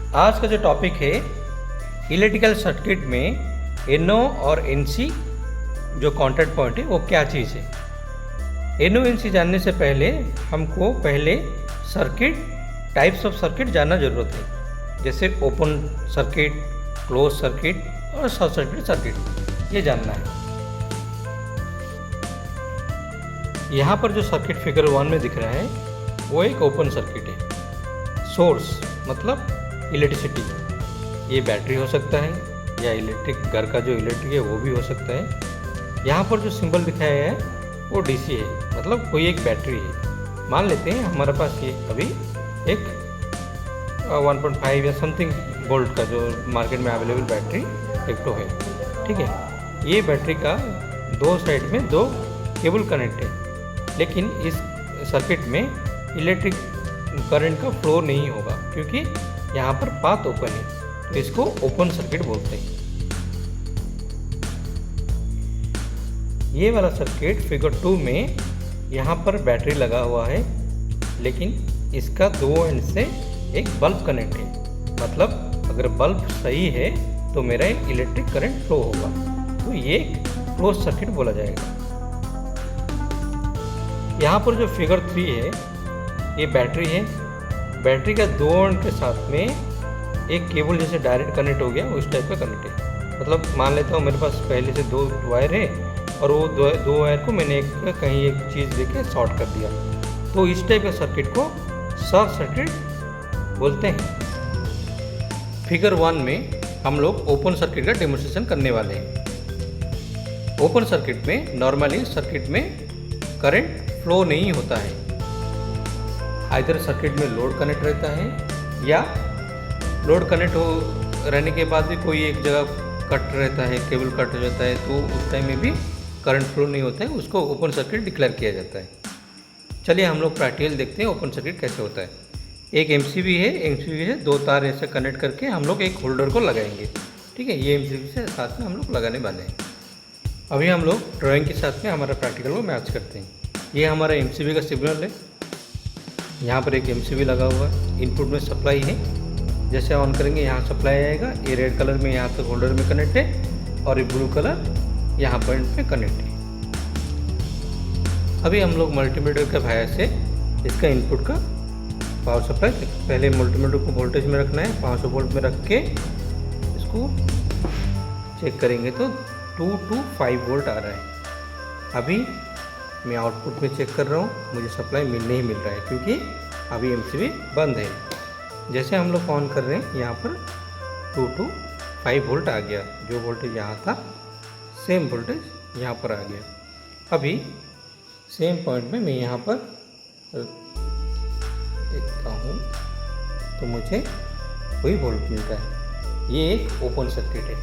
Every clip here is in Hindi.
आज का जो टॉपिक है इलेक्ट्रिकल सर्किट में NO और NC जो कांटेक्ट पॉइंट है वो क्या चीज़ है। NO NC जानने से पहले हमको सर्किट टाइप्स ऑफ सर्किट जानना ज़रूरत है, जैसे ओपन सर्किट, क्लोज सर्किट और शॉर्ट सर्किट ये जानना है। यहाँ पर जो सर्किट फिगर 1 में दिख रहा है वो एक ओपन सर्किट है। सोर्स मतलब इलेक्ट्रिसिटी, ये बैटरी हो सकता है या इलेक्ट्रिक घर का जो इलेक्ट्रिक है वो भी हो सकता है। यहाँ पर जो सिंबल दिखाया है वो DC है, मतलब कोई एक बैटरी है। मान लेते हैं हमारे पास ये अभी एक 1.5 या समथिंग वोल्ट का जो मार्केट में अवेलेबल बैटरी एक तो है, ठीक है। ये बैटरी का दो साइड में दो केबल कनेक्ट है, लेकिन इस सर्किट में इलेक्ट्रिक करंट का फ्लो नहीं होगा क्योंकि यहाँ पर पाथ ओपन है, तो इसको ओपन सर्किट बोलते हैं। ये वाला सर्किट फिगर 2 में यहाँ पर बैटरी लगा हुआ है, लेकिन इसका दो एंड से एक बल्ब कनेक्ट है। मतलब अगर बल्ब सही है तो मेरा इलेक्ट्रिक करंट फ्लो होगा, तो ये क्लोज सर्किट बोला जाएगा। यहाँ पर जो फिगर 3 है ये बैटरी है। बैटरी का दो एंड के साथ में एक केबल जैसे डायरेक्ट कनेक्ट हो गया, उस टाइप का कनेक्ट है। मतलब मान लेता हूँ मेरे पास पहले से दो वायर है और वो दो वायर को मैंने कहीं एक चीज़ लेके शॉर्ट कर दिया, तो इस टाइप का सर्किट को शॉर्ट सर्किट बोलते हैं। फिगर 1 में हम लोग ओपन सर्किट का डेमोन्स्ट्रेशन करने वाले हैं। ओपन सर्किट में नॉर्मली सर्किट में करंट फ्लो नहीं होता है। आइदर सर्किट में लोड कनेक्ट रहता है या लोड कनेक्ट हो रहने के बाद भी कोई एक जगह कट रहता है, केबल कट हो जाता है, तो उस टाइम में भी करंट फ्लो नहीं होता है, उसको ओपन सर्किट डिक्लेयर किया जाता है। चलिए हम लोग प्रैक्टिकल देखते हैं ओपन सर्किट कैसे होता है। एक MCB है, दो तार ऐसे कनेक्ट करके हम लोग एक होल्डर को लगाएंगे, ठीक है। ये MCB से साथ में हम लोग लगाने वाले हैं। अभी हम लोग ड्राइंग के साथ में हमारा प्रैक्टिकल को मैच करते हैं। ये हमारा MCB का सिग्नल है। यहाँ पर एक MCB लगा हुआ है, इनपुट में सप्लाई है। जैसे ऑन करेंगे यहाँ सप्लाई आएगा, ये रेड कलर में यहाँ तक होल्डर में कनेक्ट है और ये ब्लू कलर यहाँ पॉइंट पे कनेक्ट है। अभी हम लोग मल्टीमीटर के सहायता से इसका इनपुट का पावर सप्लाई, पहले मल्टीमीटर को वोल्टेज में रखना है, 500 वोल्ट में रख के इसको चेक करेंगे तो 2 to 5 वोल्ट आ रहा है। अभी मैं आउटपुट में चेक कर रहा हूँ, मुझे सप्लाई नहीं मिल रहा है क्योंकि अभी MCB बंद है। जैसे हम लोग ऑन कर रहे हैं यहाँ पर 2 to 5 वोल्ट आ गया, जो वोल्टेज यहाँ था सेम वोल्टेज यहाँ पर आ गया। अभी सेम पॉइंट में मैं यहाँ पर देखता हूँ तो मुझे वही वोल्ट मिलता है। ये एक ओपन सर्किट है,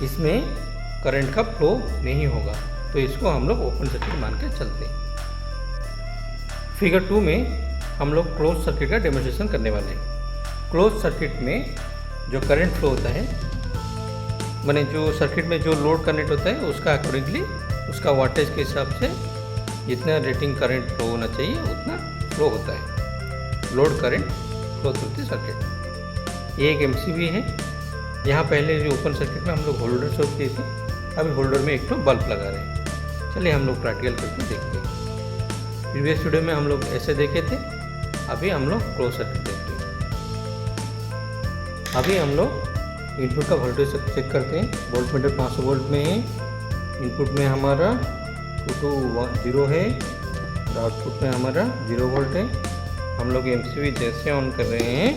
इसमें करंट का फ्लो नहीं होगा, तो इसको हम लोग ओपन सर्किट मान के चलते हैं। फिगर 2 में हम लोग क्लोज सर्किट का डेमोन्स्ट्रेशन करने वाले हैं। क्लोज सर्किट में जो करंट फ्लो होता है, माने जो सर्किट में जो लोड कनेक्ट होता है उसका अकॉर्डिंगली उसका वाटेज के हिसाब से जितना रेटिंग करंट फ्लो होना चाहिए उतना फ्लो होता है। Load current flow through circuit. ये एक MCB है। यहाँ पहले जो ओपन सर्किट में हम लोग होल्डर शॉर्ट किए थे, अभी होल्डर में एक तो बल्ब लगा रहे हैं। चलिए हम लोग प्रैक्टिकल करके देखते हैं। प्रीवियस वीडियो में हम लोग ऐसे देखे थे, अभी हम लोग क्लोज सर्किट देखते हैं। अभी हम लोग इनपुट का वोल्टेज चेक करते हैं। वोल्ट मीटर 500 वोल्ट में है, इनपुट में हमारा 2 to 0 है, आउटपुट में हमारा 0 वोल्ट है। हम लोग MCB जैसे ऑन कर रहे हैं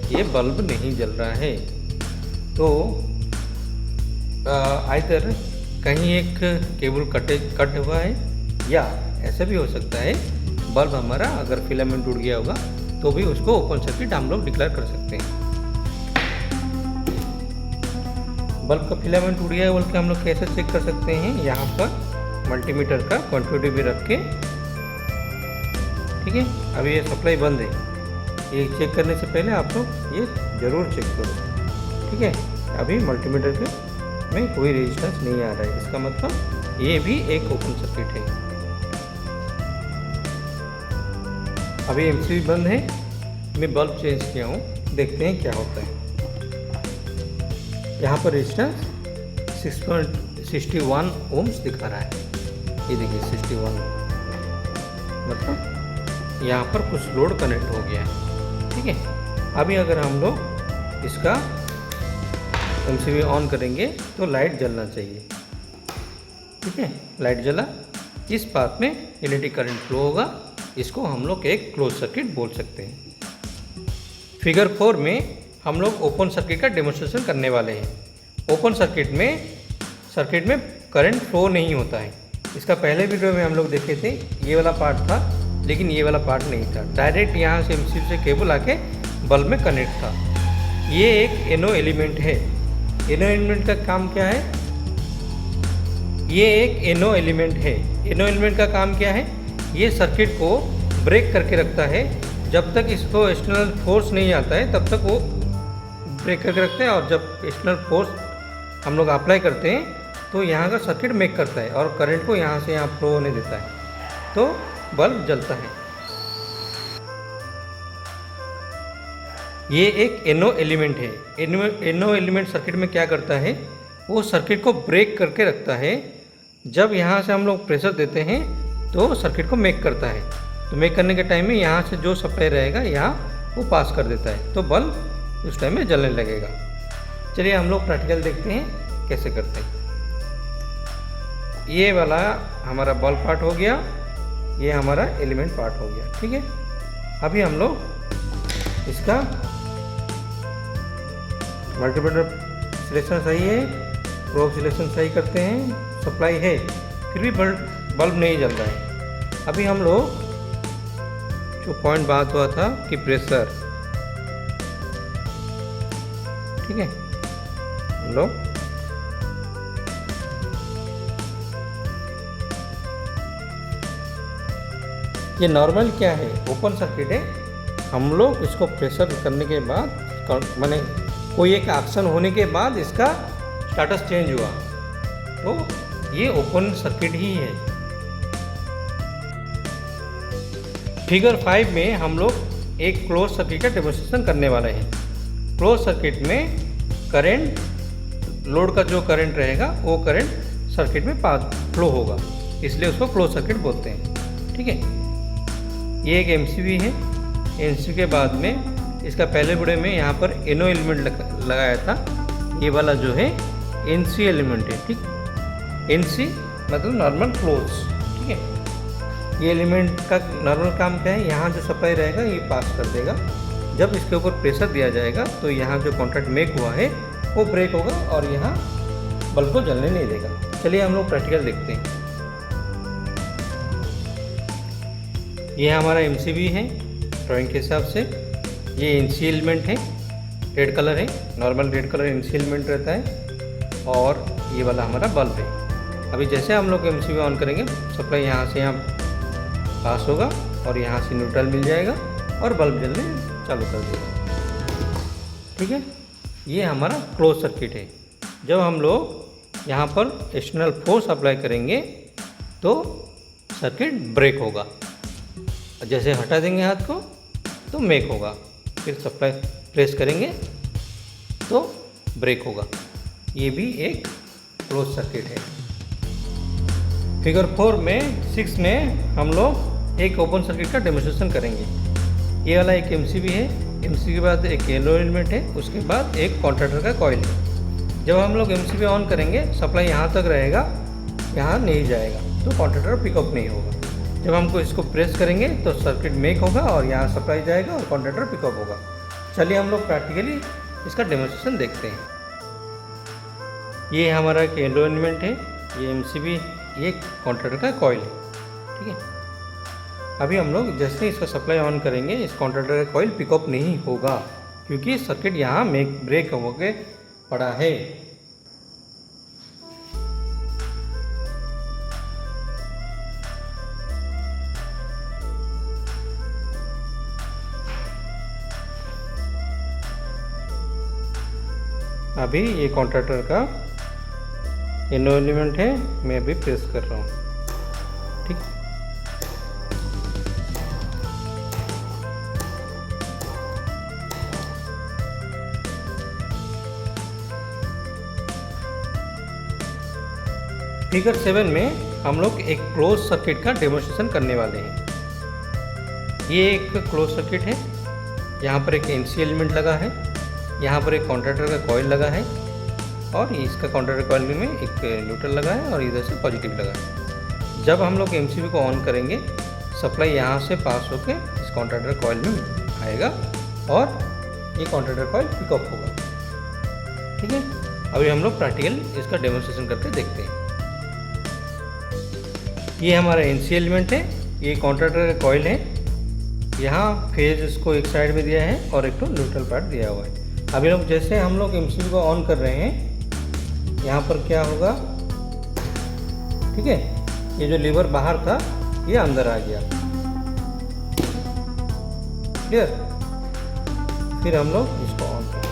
ये बल्ब नहीं जल रहा है, तो आइदर कहीं एक केबल कट हुआ है या ऐसा भी हो सकता है बल्ब हमारा अगर फिलामेंट टूट गया होगा तो भी उसको ओपन सर्किट हम लोग डिक्लेयर कर सकते हैं। बल्ब का फिलामेंट टूट गया है बोल के हम लोग कैसे चेक कर सकते हैं, यहाँ पर मल्टीमीटर का क्वांटिटी भी रख के, ठीक है। अभी ये सप्लाई बंद है, ये चेक करने से पहले आप लोग ये ज़रूर चेक करो, ठीक है। अभी मल्टीमीटर के में कोई रेजिस्टेंस नहीं आ रहा है, इसका मतलब ये भी एक ओपन सर्किट है। अभी MCB बंद है, मैं बल्ब चेंज किया हूँ, देखते हैं क्या होता है। यहाँ पर रेजिस्टेंस 6.61 ओम्स दिखा रहा है, ये देखिए 61, मतलब यहाँ पर कुछ लोड कनेक्ट हो गया है। ठीक है, अभी अगर हम लोग इसका MCB ऑन करेंगे तो लाइट जलना चाहिए। ठीक है, लाइट जला, इस पाथ में LED करंट फ्लो होगा, इसको हम लोग एक क्लोज सर्किट बोल सकते हैं। फिगर 4 में हम लोग ओपन सर्किट का डेमोन्स्ट्रेशन करने वाले हैं। ओपन सर्किट में करंट फ्लो नहीं होता है। इसका पहले वीडियो में हम लोग देखे थे, ये वाला पार्ट था, लेकिन ये वाला पार्ट नहीं था। डायरेक्ट यहाँ से MCB से केबल आके बल्ब में कनेक्ट था। ये एक NO एलिमेंट है। NO एलिमेंट का काम क्या है? ये एक NO एलिमेंट है। NO एलिमेंट का काम क्या है? ये सर्किट को ब्रेक करके रखता है। जब तक इसको एक्सटर्नल फोर्स नहीं आता है तब तक वो ब्रेक करके रखते हैं, और जब एक्सटर्नल फोर्स हम लोग अप्लाई करते हैं तो यहाँ का सर्किट मेक करता है और करंट को यहाँ से यहाँ फ्लो होने देता है, तो बल्ब जलता है। ये एक NO एलिमेंट है। NO एलिमेंट सर्किट में क्या करता है? वो सर्किट को ब्रेक करके रखता है। जब यहाँ से हम लोग प्रेशर देते हैं तो सर्किट को मेक करता है, तो मेक करने के टाइम में यहाँ से जो सप्लाई रहेगा यहाँ वो पास कर देता है, तो बल्ब उस टाइम में जलने लगेगा। चलिए हम लोग प्रैक्टिकल देखते हैं कैसे करते हैं। ये वाला हमारा बल्ब पार्ट हो गया, ये हमारा एलिमेंट पार्ट हो गया। ठीक है, अभी हम लोग इसका मल्टीमीटर सिलेक्शन सही है, प्रोब सिलेक्शन सही करते हैं, सप्लाई है, फिर भी बल्ब नहीं जल रहा है। अभी हम लोग जो पॉइंट बात हुआ था कि प्रेशर, ठीक है, हम लोग ये नॉर्मल क्या है, ओपन सर्किट है। हम लोग इसको प्रेशर करने के बाद, माने कोई एक एक्शन होने के बाद इसका स्टेटस चेंज हुआ, तो ये ओपन सर्किट ही है। फिगर 5 में हम लोग एक क्लोज सर्किट का डेमोन्स्ट्रेशन करने वाले हैं। क्लोज सर्किट में करंट, लोड का जो करंट रहेगा वो करंट सर्किट में पास फ्लो होगा, इसलिए उसको क्लोज सर्किट बोलते हैं। ठीक है, ये एक MCB है। MCB के बाद में इसका पहले वीडियो में यहाँ पर NO एलिमेंट लगाया था। ये वाला जो है NC एलिमेंट है। ठीक, NC मतलब नॉर्मल क्लोज। ठीक है, ये एलिमेंट का नॉर्मल काम क्या है? यहाँ जो सप्लाई रहेगा ये पास कर देगा। जब इसके ऊपर प्रेशर दिया जाएगा तो यहाँ जो कॉन्टैक्ट मेक हुआ है वो ब्रेक होगा और यहाँ बल्ब को जलने नहीं देगा। चलिए हम लोग प्रैक्टिकल देखते हैं। ये हमारा MCB है ड्राइंग के हिसाब से। ये NC एलिमेंट है, रेड कलर है, normal red colour NC element रहता है, और ये वाला हमारा बल्ब है। अभी जैसे हम लोग MCB ऑन करेंगे, सप्लाई यहाँ से यहाँ पास होगा और यहाँ से न्यूट्रल मिल जाएगा और बल्ब जलने चालू कर देगा। ठीक है, ये हमारा क्लोज सर्किट है। जब हम लोग यहाँ पर एक्सटर्नल फोर्स अप्लाई करेंगे तो सर्किट ब्रेक होगा, जैसे हटा देंगे हाथ को तो मेक होगा, फिर सप्लाई प्रेस करेंगे तो ब्रेक होगा। ये भी एक क्लोज सर्किट है। फिगर 6 में हम लोग एक ओपन सर्किट का डेमोन्स्ट्रेशन करेंगे। ये वाला एक MCB है, MCB के बाद एक NO एलिमेंट है, उसके बाद एक कॉन्टैक्टर का कॉइल है। जब हम लोग MCB ऑन करेंगे, सप्लाई यहाँ तक रहेगा, यहाँ नहीं जाएगा, तो कॉन्टैक्टर पिकअप नहीं होगा। जब हमको इसको प्रेस करेंगे तो सर्किट मेक होगा और यहाँ सप्लाई जाएगा और कॉन्टैक्टर पिकअप होगा। चलिए हम लोग प्रैक्टिकली इसका डेमोन्स्ट्रेशन देखते हैं। ये हमारा एक NO एलिमेंट है, ये MCB, ये कॉन्टैक्टर का कॉइल है। ठीक है, अभी हम लोग जैसे इसका सप्लाई ऑन करेंगे, इस कॉन्टैक्टर का कॉइल पिकअप नहीं होगा क्योंकि सर्किट यहाँ ब्रेक होके पड़ा है। अभी ये कॉन्टैक्टर का NO एलिमेंट है, मैं अभी प्रेस कर रहा हूँ। ठीक, फिगर 7 में हम लोग एक क्लोज सर्किट का डेमोन्स्ट्रेशन करने वाले हैं। ये एक क्लोज सर्किट है। यहाँ पर एक एमसी एलिमेंट लगा है, यहाँ पर एक कॉन्टैक्टर का कॉइल लगा है और इसका कॉन्टैक्टर कॉइल में एक न्यूट्रल लगा है और इधर से पॉजिटिव लगा है। जब हम लोग एमसीबी को ऑन करेंगे, सप्लाई यहाँ से पास होकर इस कॉन्टैक्टर कॉइल में आएगा और ये कॉन्टैक्टर कॉइल पिकअप होगा। ठीक है, अभी हम लोग प्रैक्टिकल इसका डेमोन्स्ट्रेशन करके देखते हैं। ये हमारा एनसी एलिमेंट है, ये कॉन्टैक्टर का कॉइल है, यहाँ फेज इसको एक साइड में दिया है और एक तो न्यूट्रल पार्ट दिया हुआ है। अभी लोग जैसे हम लोग एमसीबी को ऑन कर रहे हैं, यहाँ पर क्या होगा, ठीक है, ये जो लीवर बाहर था ये अंदर आ गया। क्लियर? फिर हम लोग इसको ऑन करें।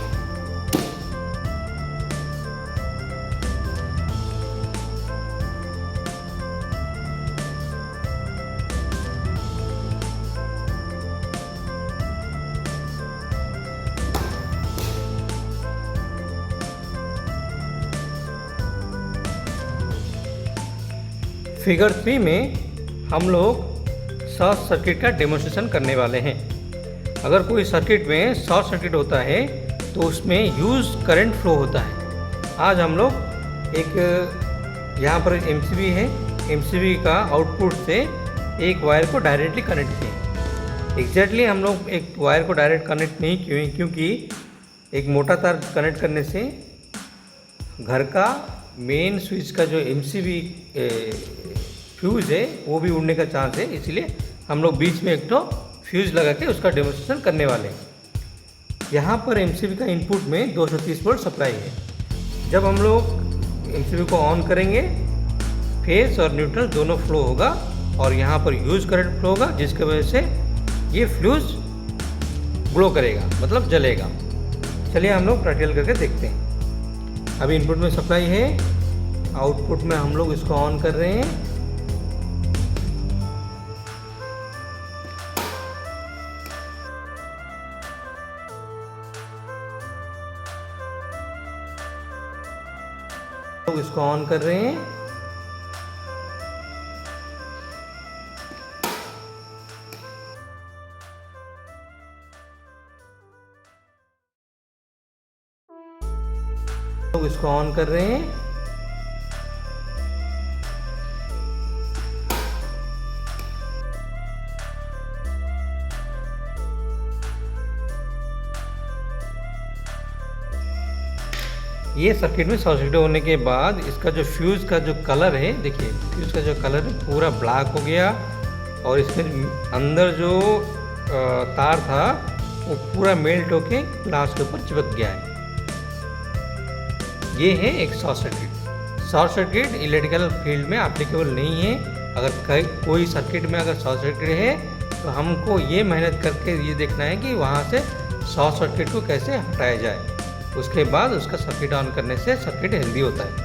फिगर 3 में हम लोग शॉर्ट सर्किट का डेमोन्स्ट्रेशन करने वाले हैं। अगर कोई सर्किट में शॉर्ट सर्किट होता है तो उसमें ह्यूज करंट फ्लो होता है। आज हम लोग एक यहाँ पर एमसीबी है, एमसीबी का आउटपुट से एक वायर को डायरेक्टली कनेक्ट किए। एग्जैक्टली हम लोग एक वायर को डायरेक्ट कनेक्ट नहीं किए, क्योंकि एक मोटा तार कनेक्ट करने से घर का मेन स्विच का जो एमसीबी फ्यूज़ है वो भी उड़ने का चांस है, इसलिए हम लोग बीच में एक तो फ्यूज़ लगा के उसका डेमोन्स्ट्रेशन करने वाले हैं। यहाँ पर एमसीबी का इनपुट में 230 वोल्ट सप्लाई है। जब हम लोग एमसीबी को ऑन करेंगे, फेज और न्यूट्रल दोनों फ्लो होगा और यहाँ पर ह्यूज करंट फ्लो होगा, जिसकी वजह से ये फ्यूज़ ग्लो करेगा, मतलब जलेगा। चलिए हम लोग प्रैक्टिकल करके देखते हैं। अभी इनपुट में सप्लाई है, आउटपुट में हम लोग इसको ऑन कर रहे हैं। लोग इसको ऑन कर रहे हैं। लोग इसको ऑन कर रहे हैं। ये सर्किट में शॉर्ट सर्किट होने के बाद इसका जो फ्यूज़ का जो कलर है, देखिए फ्यूज़ का जो कलर है पूरा ब्लैक हो गया और इसमें अंदर जो तार था वो पूरा मेल्ट होके ग्लास के ऊपर चिपक गया है। ये है एक short circuit. Short circuit electrical field में एप्लीकेबल नहीं है। अगर कोई सर्किट में अगर शॉर्ट सर्किट है तो हमको ये मेहनत करके ये देखना है कि वहाँ से शॉर्ट सर्किट को कैसे हटाया जाए। उसके बाद उसका सर्किट ऑन करने से सर्किट हेल्दी होता है।